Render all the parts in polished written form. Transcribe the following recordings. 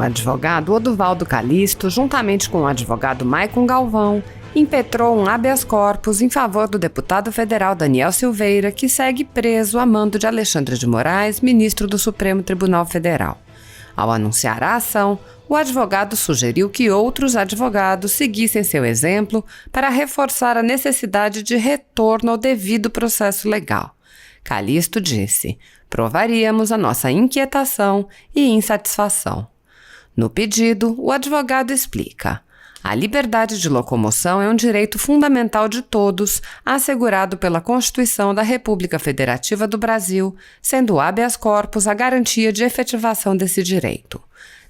advogado Oduvaldo Calixto, juntamente com o advogado Maicon Galvão, impetrou um habeas corpus em favor do deputado federal Daniel Silveira, que segue preso a mando de Alexandre de Moraes, ministro do Supremo Tribunal Federal. Ao anunciar a ação, o advogado sugeriu que outros advogados seguissem seu exemplo para reforçar a necessidade de retorno ao devido processo legal. Calixto disse: provaríamos a nossa inquietação e insatisfação. No pedido, o advogado explica: a liberdade de locomoção é um direito fundamental de todos, assegurado pela Constituição da República Federativa do Brasil, sendo o habeas corpus a garantia de efetivação desse direito.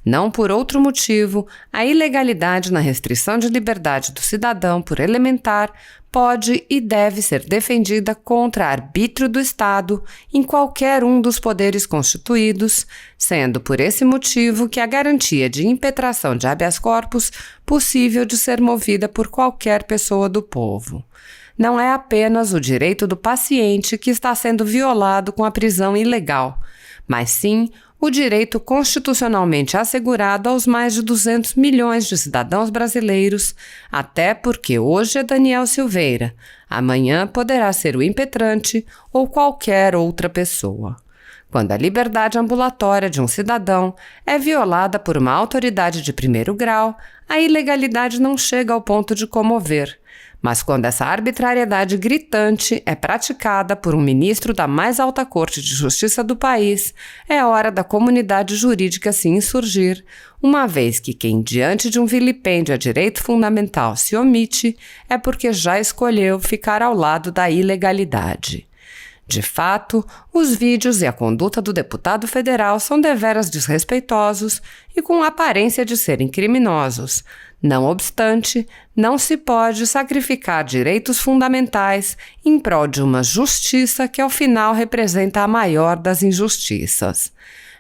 Não por outro motivo, a ilegalidade na restrição de liberdade do cidadão por elementar pode e deve ser defendida contra arbítrio do Estado em qualquer um dos poderes constituídos, sendo por esse motivo que a garantia de impetração de habeas corpus possível de ser movida por qualquer pessoa do povo. Não é apenas o direito do paciente que está sendo violado com a prisão ilegal, mas sim o direito constitucionalmente assegurado aos mais de 200 milhões de cidadãos brasileiros, até porque hoje é Daniel Silveira, amanhã poderá ser o impetrante ou qualquer outra pessoa. Quando a liberdade ambulatória de um cidadão é violada por uma autoridade de primeiro grau, a ilegalidade não chega ao ponto de comover. Mas quando essa arbitrariedade gritante é praticada por um ministro da mais alta corte de justiça do país, é hora da comunidade jurídica se insurgir, uma vez que quem, diante de um vilipêndio a direito fundamental, se omite, é porque já escolheu ficar ao lado da ilegalidade. De fato, os vídeos e a conduta do deputado federal são deveras desrespeitosos e com aparência de serem criminosos. Não obstante, não se pode sacrificar direitos fundamentais em prol de uma justiça que ao final representa a maior das injustiças.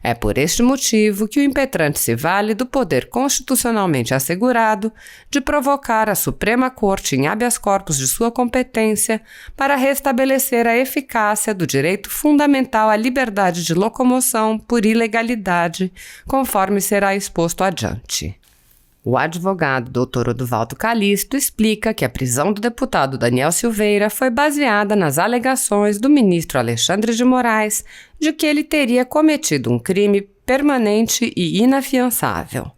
É por este motivo que o impetrante se vale do poder constitucionalmente assegurado de provocar a Suprema Corte em habeas corpus de sua competência para restabelecer a eficácia do direito fundamental à liberdade de locomoção por ilegalidade, conforme será exposto adiante. O advogado Dr. Oduvaldo Calixto explica que a prisão do deputado Daniel Silveira foi baseada nas alegações do ministro Alexandre de Moraes de que ele teria cometido um crime permanente e inafiançável.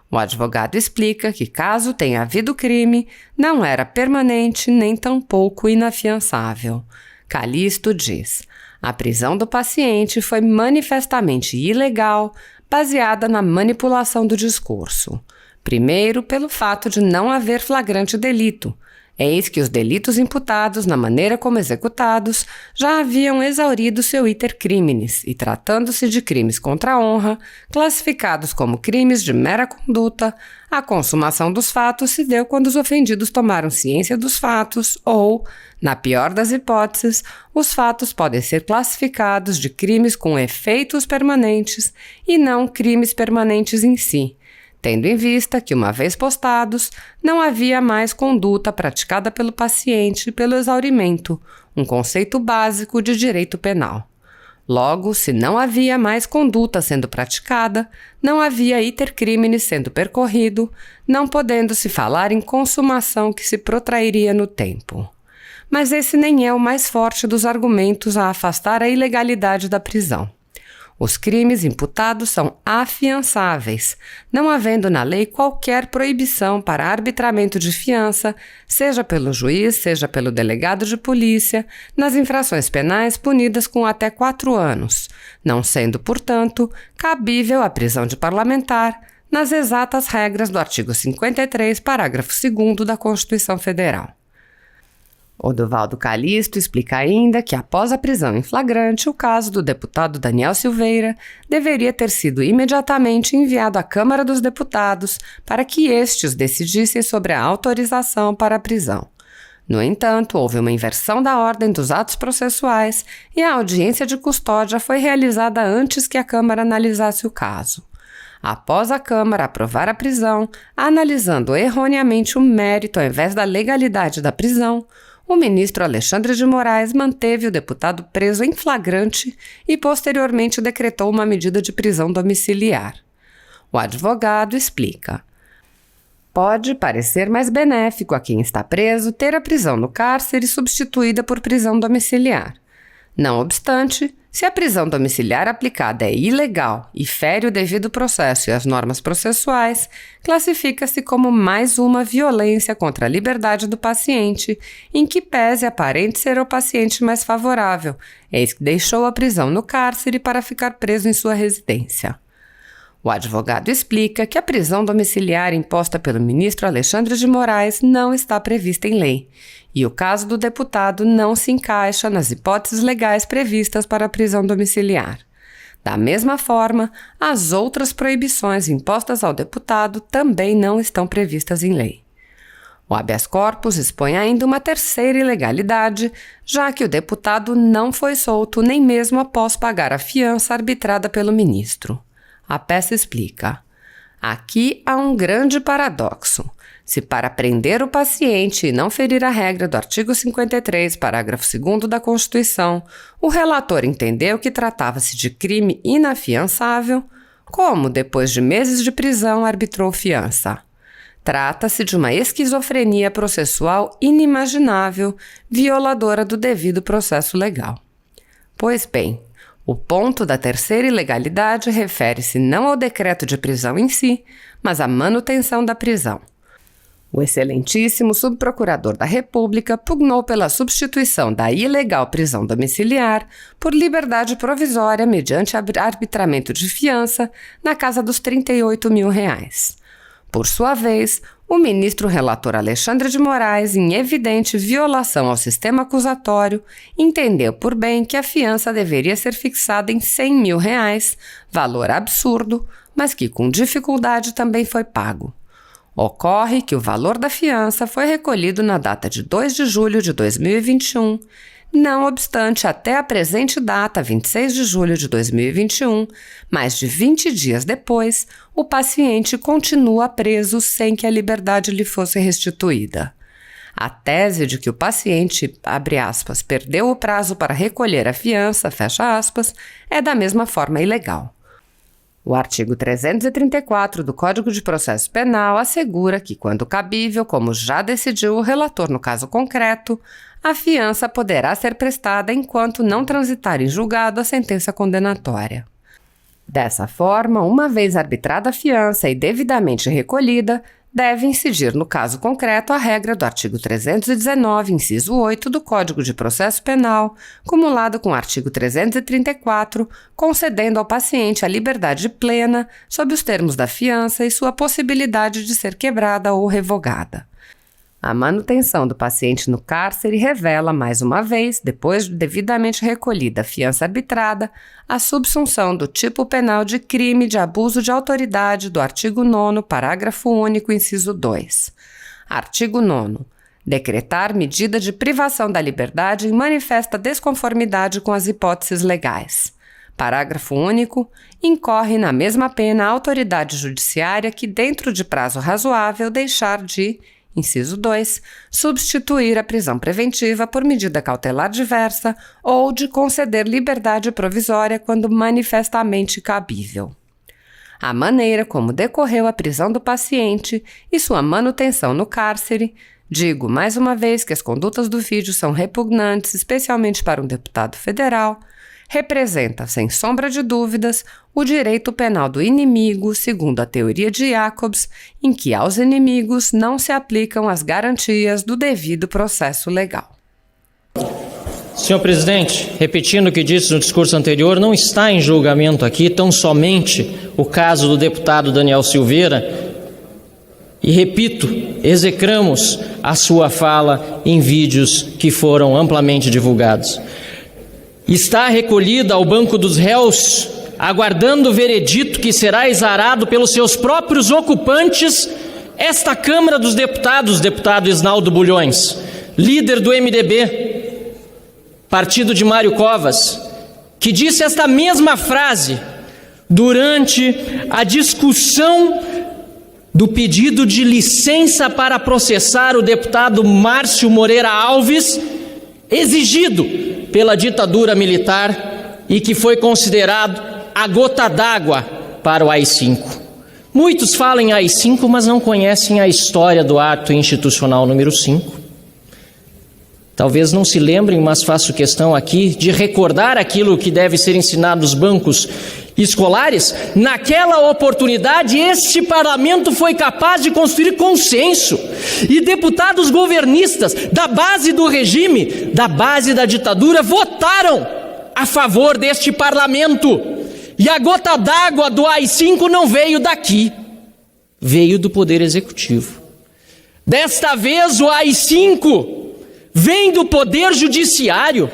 O advogado explica que, caso tenha havido crime, não era permanente nem tampouco inafiançável. Calixto diz: a prisão do paciente foi manifestamente ilegal, baseada na manipulação do discurso. Primeiro, pelo fato de não haver flagrante delito. Eis que os delitos imputados, na maneira como executados, já haviam exaurido seu iter criminis e, tratando-se de crimes contra a honra, classificados como crimes de mera conduta, a consumação dos fatos se deu quando os ofendidos tomaram ciência dos fatos ou, na pior das hipóteses, os fatos podem ser classificados de crimes com efeitos permanentes e não crimes permanentes em si, tendo em vista que, uma vez postados, não havia mais conduta praticada pelo paciente pelo exaurimento, um conceito básico de direito penal. Logo, se não havia mais conduta sendo praticada, não havia iter criminis sendo percorrido, não podendo-se falar em consumação que se protrairia no tempo. Mas esse nem é o mais forte dos argumentos a afastar a ilegalidade da prisão. Os crimes imputados são afiançáveis, não havendo na lei qualquer proibição para arbitramento de fiança, seja pelo juiz, seja pelo delegado de polícia, nas infrações penais punidas com até 4 anos, não sendo, portanto, cabível a prisão de parlamentar, nas exatas regras do artigo 53, parágrafo 2º da Constituição Federal. Oduvaldo Calixto explica ainda que, após a prisão em flagrante, o caso do deputado Daniel Silveira deveria ter sido imediatamente enviado à Câmara dos Deputados para que estes decidissem sobre a autorização para a prisão. No entanto, houve uma inversão da ordem dos atos processuais e a audiência de custódia foi realizada antes que a Câmara analisasse o caso. Após a Câmara aprovar a prisão, analisando erroneamente o mérito ao invés da legalidade da prisão, o ministro Alexandre de Moraes manteve o deputado preso em flagrante e posteriormente decretou uma medida de prisão domiciliar. O advogado explica. Pode parecer mais benéfico a quem está preso ter a prisão no cárcere substituída por prisão domiciliar. Não obstante, se a prisão domiciliar aplicada é ilegal e fere o devido processo e as normas processuais, classifica-se como mais uma violência contra a liberdade do paciente, em que pese aparente ser o paciente mais favorável, eis que deixou a prisão no cárcere para ficar preso em sua residência. O advogado explica que a prisão domiciliar imposta pelo ministro Alexandre de Moraes não está prevista em lei, e o caso do deputado não se encaixa nas hipóteses legais previstas para a prisão domiciliar. Da mesma forma, as outras proibições impostas ao deputado também não estão previstas em lei. O habeas corpus expõe ainda uma terceira ilegalidade, já que o deputado não foi solto nem mesmo após pagar a fiança arbitrada pelo ministro. A peça explica. Aqui há um grande paradoxo. Se para prender o paciente e não ferir a regra do artigo 53, parágrafo 2º da Constituição, o relator entendeu que tratava-se de crime inafiançável, como, depois de meses de prisão, arbitrou fiança? Trata-se de uma esquizofrenia processual inimaginável, violadora do devido processo legal. Pois bem, o ponto da terceira ilegalidade refere-se não ao decreto de prisão em si, mas à manutenção da prisão. O excelentíssimo subprocurador da República pugnou pela substituição da ilegal prisão domiciliar por liberdade provisória mediante arbitramento de fiança na casa dos R$38 mil. Por sua vez, o ministro relator Alexandre de Moraes, em evidente violação ao sistema acusatório, entendeu por bem que a fiança deveria ser fixada em R$100 mil, valor absurdo, mas que com dificuldade também foi pago. Ocorre que o valor da fiança foi recolhido na data de 2 de julho de 2021, não obstante, até a presente data, 26 de julho de 2021, mais de 20 dias depois, o paciente continua preso sem que a liberdade lhe fosse restituída. A tese de que o paciente, abre aspas, perdeu o prazo para recolher a fiança, fecha aspas, é da mesma forma ilegal. O artigo 334 do Código de Processo Penal assegura que, quando cabível, como já decidiu o relator no caso concreto, a fiança poderá ser prestada enquanto não transitar em julgado a sentença condenatória. Dessa forma, uma vez arbitrada a fiança e devidamente recolhida, deve incidir no caso concreto a regra do artigo 319, inciso 8 do Código de Processo Penal, cumulado com o artigo 334, concedendo ao paciente a liberdade plena sob os termos da fiança e sua possibilidade de ser quebrada ou revogada. A manutenção do paciente no cárcere revela, mais uma vez, depois de devidamente recolhida a fiança arbitrada, a subsunção do tipo penal de crime de abuso de autoridade do artigo 9º, parágrafo único, inciso 2. Artigo 9º. Decretar medida de privação da liberdade em manifesta desconformidade com as hipóteses legais. Parágrafo único. Incorre na mesma pena a autoridade judiciária que, dentro de prazo razoável, deixar de... Inciso 2. Substituir a prisão preventiva por medida cautelar diversa ou de conceder liberdade provisória quando manifestamente cabível. A maneira como decorreu a prisão do paciente e sua manutenção no cárcere, digo mais uma vez que as condutas do vídeo são repugnantes, especialmente para um deputado federal, representa, sem sombra de dúvidas, o direito penal do inimigo, segundo a teoria de Jacobs, em que aos inimigos não se aplicam as garantias do devido processo legal. Senhor presidente, repetindo o que disse no discurso anterior, não está em julgamento aqui tão somente o caso do deputado Daniel Silveira, e repito, execramos a sua fala em vídeos que foram amplamente divulgados. Está recolhida ao banco dos réus, aguardando o veredito que será exarado pelos seus próprios ocupantes, esta Câmara dos Deputados, deputado Isnaldo Bulhões, líder do MDB, partido de Mário Covas, que disse esta mesma frase durante a discussão do pedido de licença para processar o deputado Márcio Moreira Alves, exigido pela ditadura militar e que foi considerado a gota d'água para o AI-5. Muitos falam em AI-5, mas não conhecem a história do ato institucional número 5. Talvez não se lembrem, mas faço questão aqui de recordar aquilo que deve ser ensinado nos bancos escolares. Naquela oportunidade, este parlamento foi capaz de construir consenso. E deputados governistas da base do regime, da base da ditadura, votaram a favor deste parlamento. E a gota d'água do AI-5 não veio daqui, veio do Poder Executivo. Desta vez o AI-5 vem do Poder Judiciário,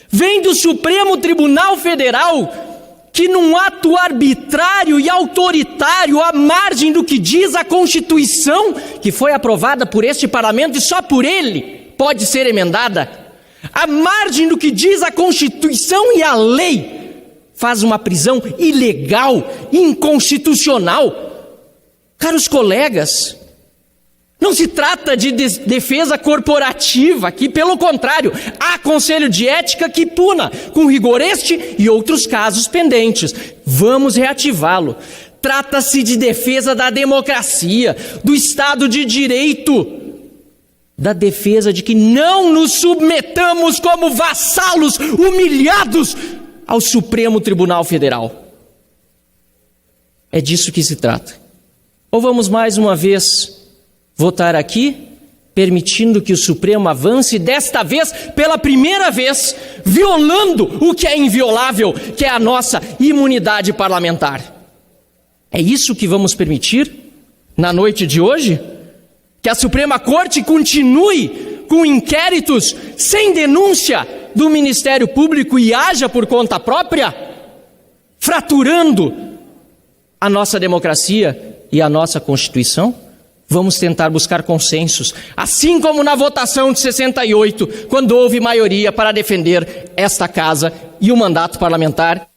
vem do Supremo Tribunal Federal, que num ato arbitrário e autoritário, à margem do que diz a Constituição, que foi aprovada por este parlamento e só por ele pode ser emendada, à margem do que diz a Constituição e a lei, faz uma prisão ilegal, inconstitucional. Caros colegas, não se trata de defesa corporativa aqui, pelo contrário, há conselho de ética que puna com rigor este e outros casos pendentes. Vamos reativá-lo. Trata-se de defesa da democracia, do Estado de Direito, da defesa de que não nos submetamos como vassalos humilhados ao Supremo Tribunal Federal. É disso que se trata. Ou vamos mais uma vez votar aqui, permitindo que o Supremo avance, desta vez, pela primeira vez, violando o que é inviolável, que é a nossa imunidade parlamentar. É isso que vamos permitir na noite de hoje? Que a Suprema Corte continue com inquéritos sem denúncia do Ministério Público e haja por conta própria, fraturando a nossa democracia e a nossa Constituição? Vamos tentar buscar consensos, assim como na votação de 68, quando houve maioria para defender esta casa e o mandato parlamentar